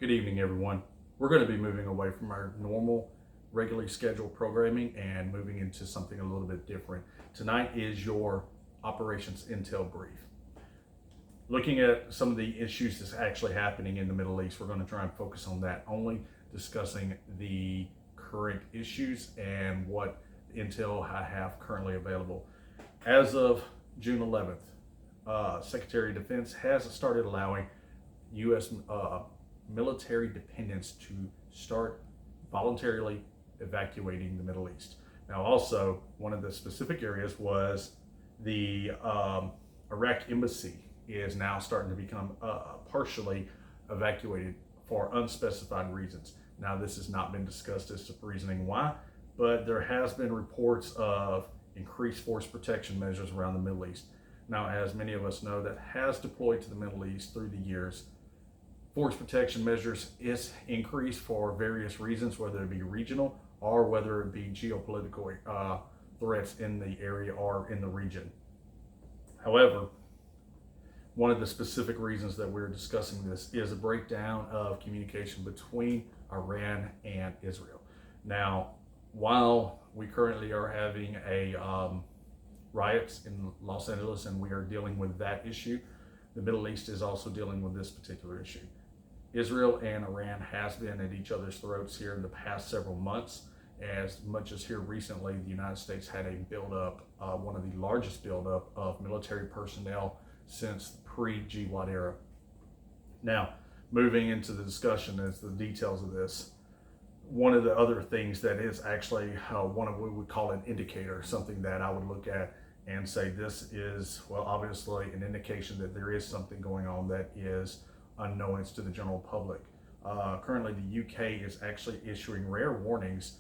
Good evening, everyone. We're going to be moving away from our normal, regularly scheduled programming and moving into something a little bit different. Tonight is your operations intel brief. Looking at some of the issues that's actually happening in the Middle East, we're going to try and focus on that, only discussing the current issues and what intel I have currently available. As of June 11th, Secretary of Defense has started allowing U.S. Military dependents to start voluntarily evacuating the Middle East. Now, also, one of the specific areas was the Iraq embassy is now starting to become partially evacuated for unspecified reasons. Now, this has not been discussed as to reasoning why, but there has been reports of increased force protection measures around the Middle East. Now, as many of us know, that has deployed to the Middle East through the years. Force protection measures is increased for various reasons, whether it be regional or whether it be geopolitical threats in the area or in the region. However, one of the specific reasons that we're discussing this is a breakdown of communication between Iran and Israel. Now, while we currently are having riots in Los Angeles and we are dealing with that issue, the Middle East is also dealing with this particular issue. Israel and Iran has been at each other's throats here in the past several months. As much as here recently, the United States had a buildup, one of the largest buildup of military personnel since the pre-GWAT era. Now, moving into the discussion as the details of this, one of the other things that is actually one of what we would call an indicator, something that I would look at and say this is, well, obviously an indication that there is something going on that is unknowns to the general public. Currently, the UK is actually issuing rare warnings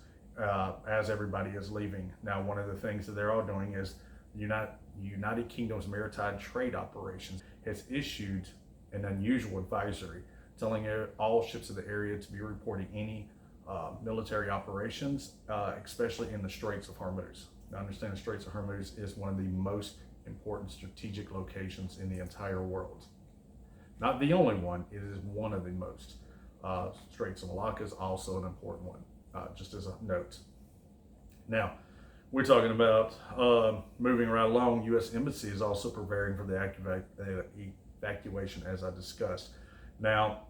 as everybody is leaving. Now, one of the things that they're all doing is United Kingdom's Maritime Trade Operations has issued an unusual advisory telling all ships of the area to be reporting any military operations, especially in the Straits of Hormuz. Now, understand the Straits of Hormuz is one of the most important strategic locations in the entire world. Not the only one, it is one of the most. Straits of Malacca is also an important one, just as a note. Now, we're talking about moving right along. U.S. Embassy is also preparing for the evacuation, as I discussed. Now,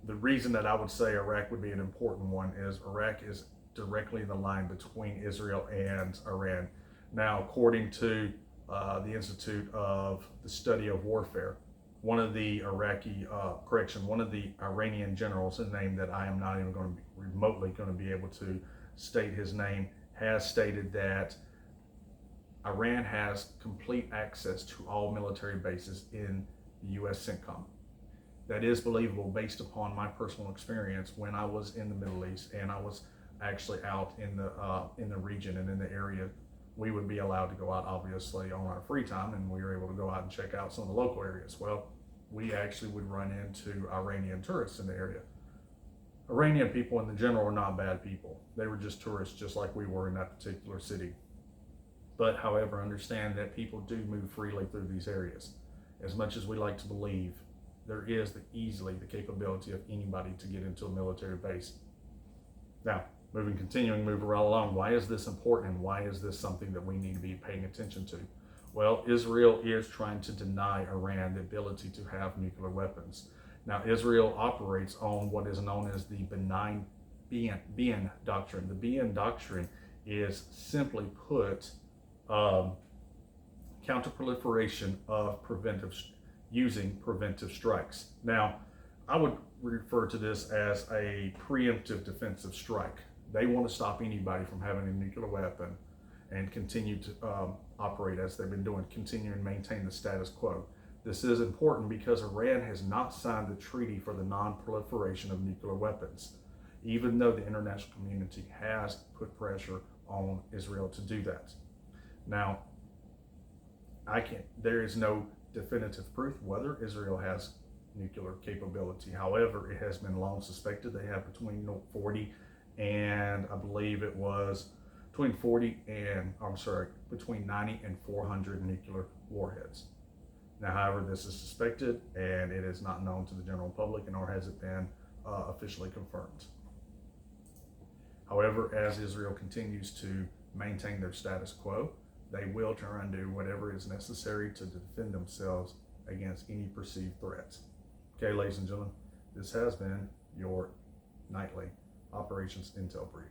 the reason that I would say Iraq would be an important one is Iraq is directly in the line between Israel and Iran. Now, according to the Institute of the Study of Warfare, one of the Iranian generals, a name that I am not even going to be remotely going to be able to state his name, has stated that Iran has complete access to all military bases in the U.S. CENTCOM. That is believable based upon my personal experience when I was in the Middle East and I was actually out in the region and in the area. We would be allowed to go out, obviously, on our free time, and we were able to go out and check out some of the local areas. Well, we actually would run into Iranian tourists in the area. Iranian people in the general are not bad people. They were just tourists, just like we were in that particular city. But, however, understand that people do move freely through these areas. As much as we like to believe, there is easily the capability of anybody to get into a military base. Now, continuing to move right along, why is this important and why is this something that we need to be paying attention to? Well, Israel is trying to deny Iran the ability to have nuclear weapons. Now, Israel operates on what is known as the benign Bien doctrine. The Bien doctrine is simply put counterproliferation of using preventive strikes. Now, I would refer to this as a preemptive defensive strike. They want to stop anybody from having a nuclear weapon and continue to operate as they've been doing, continue and maintain the status quo. This is important because Iran has not signed the treaty for the non-proliferation of nuclear weapons, even though the international community has put pressure on Israel to do that. Now, there is no definitive proof whether Israel has nuclear capability. However, it has been long suspected they have between 40 and I believe it was between 90 and 400 nuclear warheads. Now, however, this is suspected and it is not known to the general public, nor has it been officially confirmed. However, as Israel continues to maintain their status quo, they will try and do whatever is necessary to defend themselves against any perceived threats. Okay, ladies and gentlemen, this has been your nightly Operations Intel Brief.